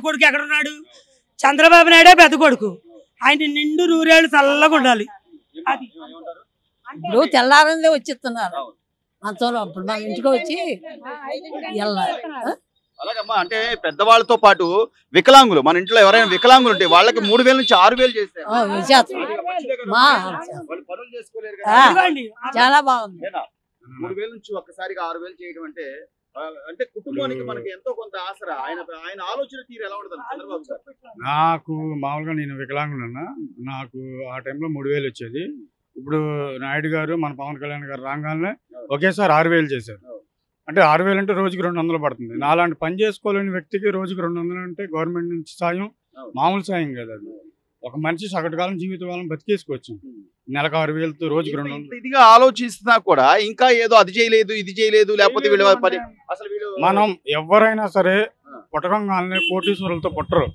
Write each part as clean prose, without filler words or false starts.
కొడుకు ఎక్కడున్నాడు? చంద్రబాబు నాయుడే పెద్ద కొడుకు. ఆయన నిండు నూరేళ్ళు చల్లగా ఉండాలి. అది ఇప్పుడు తెల్లారందే వచ్చిస్తున్నారు మంచంలో. అప్పుడు మన ఇంటికి వచ్చి అలాగమ్మా. అంటే పెద్దవాళ్ళతో పాటు వికలాంగులు, మన ఇంట్లో ఎవరైనా వికలాంగులు ఉంటే వాళ్ళకి 3000 నుంచి 6000 చేశారు. చాలా బాగుంది. 3000 నుంచి ఒక్కసారిగా 6000 చేయడం అంటే అంటే కుటుంబానికి మనకి ఎంతో కొంత ఆసరా. ఆయన ఆలోచన తీరు ఎలా ఉంటుంది చంద్రబాబు గారు? నాకు మామూలుగా నేను వికలాంగులన్నా, నాకు ఆ టైంలో 3000 వచ్చేది. ఇప్పుడు నాయుడు గారు మన పవన్ కళ్యాణ్ గారు రాగానే ఒకేసారి 6000 చేశారు. అంటే 6000 అంటే రోజుకి 200 పడుతుంది. నాలాంటి పని చేసుకోలేని వ్యక్తికి రోజుకి 200 అంటే గవర్నమెంట్ నుంచి సాయం మామూలు సాయం కదా. అది ఒక మనిషి సగటుకాలం జీవితకాలం బతికేసుకోవచ్చు. నెలకు 6000తో రోజుకి 200. ఇదిగా ఆలోచిస్తున్నా కూడా ఇంకా ఏదో అది చేయలేదు ఇది చేయలేదు లేకపోతే వీళ్ళు అసలు మనం ఎవరైనా సరే పుట్టకంగానే కోటీశ్వరులతో పుట్టరు.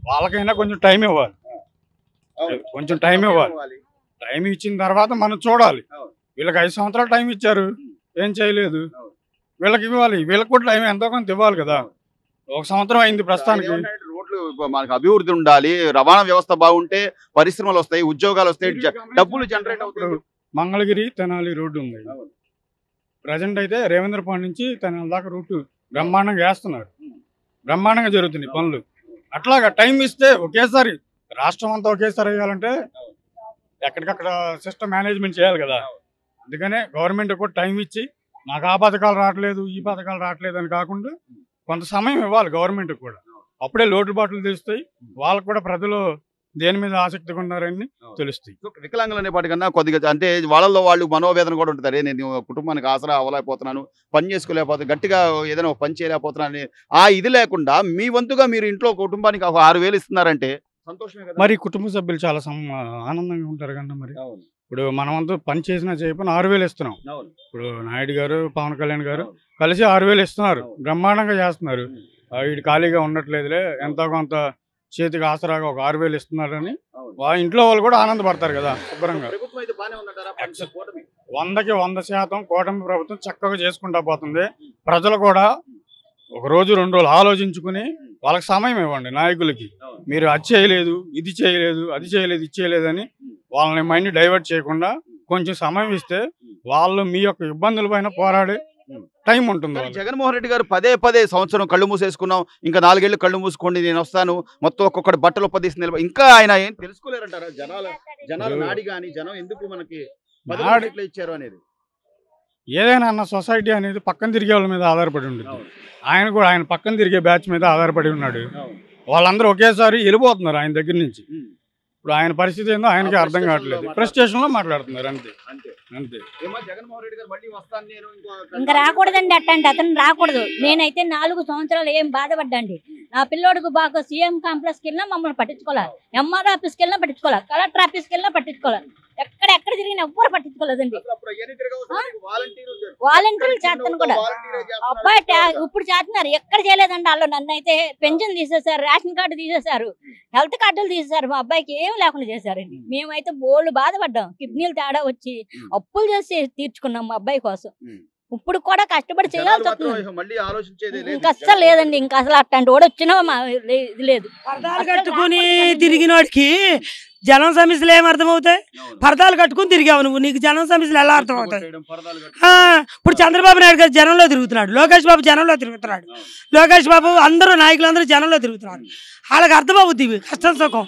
వాళ్ళకైనా కొంచెం టైం ఇవ్వాలి. కొంచెం టైం ఇవ్వాలి. టైం ఇచ్చిన తర్వాత మనం చూడాలి. వీళ్ళకి 5 సంవత్సరాలు టైం ఇచ్చారు, ఏం చేయలేదు. వీళ్ళకి ఇవ్వాలి. వీళ్ళకి కూడా టైం ఎంతో కొంత ఇవ్వాలి కదా. 1 సంవత్సరం అయింది ప్రస్తుతానికి. రోడ్లు మనకు అభివృద్ధి ఉండాలి, రవాణా వ్యవస్థ బాగుంటే పరిశ్రమలు వస్తాయి, ఉద్యోగాలు వస్తాయి, డబ్బులు జనరేట్ అవుతాయి. మంగళగిరి తెనాలి రోడ్డు ఉంది ప్రజెంట్. అయితే రేవేంద్రపాడు నుంచి తెనాలి దాకా రూట్ బ్రహ్మాండంగా వేస్తున్నారు. బ్రహ్మాండంగా జరుగుతుంది పనులు. అట్లాగా టైం ఇస్తే ఒకేసారి రాష్ట్రం అంతా ఒకేసారి వేయాలంటే ఎక్కడికక్కడ సిస్టమ్ మేనేజ్మెంట్ చేయాలి కదా. అందుకనే గవర్నమెంట్ కూడా టైం ఇచ్చి నాకు ఆ పథకాలు రావట్లేదు ఈ పథకాలు రావట్లేదు అని కాకుండా కొంత సమయం ఇవ్వాలి గవర్నమెంట్ కూడా. అప్పుడే లోటుబాట్లు తెలుస్తాయి. వాళ్ళకు కూడా ప్రజలు దేని మీద ఆసక్తిగా ఉన్నారని తెలుస్తాయి. వికలాంగులు అనేపాటికన్నా కొద్దిగా అంటే వాళ్ళలో వాళ్ళు మనోవేదన కూడా ఉంటుంది. నేను కుటుంబానికి ఆసరా అవ్వలేకపోతున్నాను, పని చేసుకోలేకపోతున్నాను, గట్టిగా ఏదైనా పని చేయలేకపోతున్నాను ఆ ఇది లేకుండా మీ వంతుగా మీరు ఇంట్లో కుటుంబానికి 6000 ఇస్తున్నారంటే సంతోషమే కదా. మరి కుటుంబ సభ్యులు చాలా ఆనందంగా ఉంటారు కన్నా. మరి ఇప్పుడు మనమంతా పని చేసినా చేయకపోయినా 6000 ఇస్తున్నాం. ఇప్పుడు నాయుడు గారు పవన్ కళ్యాణ్ గారు కలిసి 6000 ఇస్తున్నారు. బ్రహ్మాండంగా చేస్తున్నారు. వీడు ఖాళీగా ఉండట్లేదులే, ఎంతో కొంత చేతికి ఆసరాగా ఒక 6000 ఇస్తున్నారని ఇంట్లో వాళ్ళు కూడా ఆనందపడతారు కదా. శుభ్రంగా 100కి 100% కూటమి ప్రభుత్వం చక్కగా చేసుకుంటా పోతుంది. ప్రజలు కూడా ఒక రోజు 2 రోజులు ఆలోచించుకుని వాళ్ళకి సమయం ఇవ్వండి. నాయకులకి మీరు అది చేయలేదు ఇది చేయలేదు అది చేయలేదు ఇది చేయలేదు అని వాళ్ళని మైండ్ డైవర్ట్ చేయకుండా కొంచెం సమయం ఇస్తే వాళ్ళు మీ యొక్క ఇబ్బందుల పైన పోరాడే టైం ఉంటుంది. జగన్మోహన్ రెడ్డి గారు పదే సంవత్సరం కళ్ళు మూసేసుకున్నాం, ఇంకా 4 ఏళ్ళు కళ్ళు మూసుకోండి నేను వస్తాను, మొత్తం ఒక్కొక్కటి బట్టలు ఉపదేశం నిలబడి ఇంకా ఆయన ఏం తెలుసుకోలేరంటారా? జనాల నాడి కానీ జనం ఎందుకు మనకి ఇట్లా ఇచ్చారు అనేది. ఏదైనా అన్న సొసైటీ అనేది పక్కన తిరిగే వాళ్ళ మీద ఆధారపడి ఉంటుంది. ఆయన కూడా ఆయన పక్కన తిరిగే బ్యాచ్ మీద ఆధారపడి ఉన్నాడు. వాళ్ళందరూ ఒకేసారి వెళ్ళిపోతున్నారు ఆయన దగ్గర నుంచి. ఇప్పుడు ఆయన పరిస్థితి ఏందో ఆయనకి అర్థం కావట్లేదు. ఫ్రస్ట్రేషన్ లో మాట్లాడుతున్నారు అంతే అంతే. ఇంకా రాకూడదండి అట్టండి, అతను రాకూడదు. నేనైతే 4 సంవత్సరాలు ఏం బాధపడ్డండి. నా పిల్లోడికి బాగా సీఎం కాంప్లెక్స్కి వెళ్ళినా మమ్మల్ని పట్టించుకోవాలి, ఎంఆర్ ఆఫీస్కి వెళ్ళినా పట్టించుకోవాలి, కలెక్టర్ ఆఫీస్కి వెళ్ళినా పట్టించుకోవాలి. ఎక్కడ తిరిగినా ఎవ్వరు పట్టించుకోలేదండి. వాలంటీర్లు చేస్తాను కూడా అబ్బాయి ఇప్పుడు చేస్తున్నారు. ఎక్కడ చేయలేదండి వాళ్ళు. నన్ను అయితే పెన్షన్ తీసేశారు, రేషన్ కార్డు తీసేశారు, హెల్త్ కార్డులు తీసేశారు. మా అబ్బాయికి ఏం లేకుండా చేశారండి. మేమైతే బోళ్ళు బాధపడ్డాం. కిడ్నీలు తేడా వచ్చి అప్పులు చేసి తీర్చుకున్నాం మా అబ్బాయి కోసం. ఇప్పుడు కూడా కష్టపడి చేయాల్సి వస్తుంది. ఇంకా అస్సలు లేదండి. ఇంకా అసలు అట్లాంటి వాడు వచ్చినా ఇది లేదు. పరదాలు కట్టుకుని తిరిగినోడికి జనం సమస్యలు ఏం అర్థమవుతాయి? పరదాలు కట్టుకుని తిరిగావు నువ్వు, నీకు జనం సమస్యలు ఎలా అర్థమవుతాయి? ఇప్పుడు చంద్రబాబు నాయుడు గారు జనంలో తిరుగుతున్నాడు, లోకేష్ బాబు జనంలో తిరుగుతున్నాడు, లోకేష్ బాబు అందరూ నాయకులందరూ జనంలో తిరుగుతున్నారు. వాళ్ళకి అర్థమవుద్ది కష్టం సుఖం.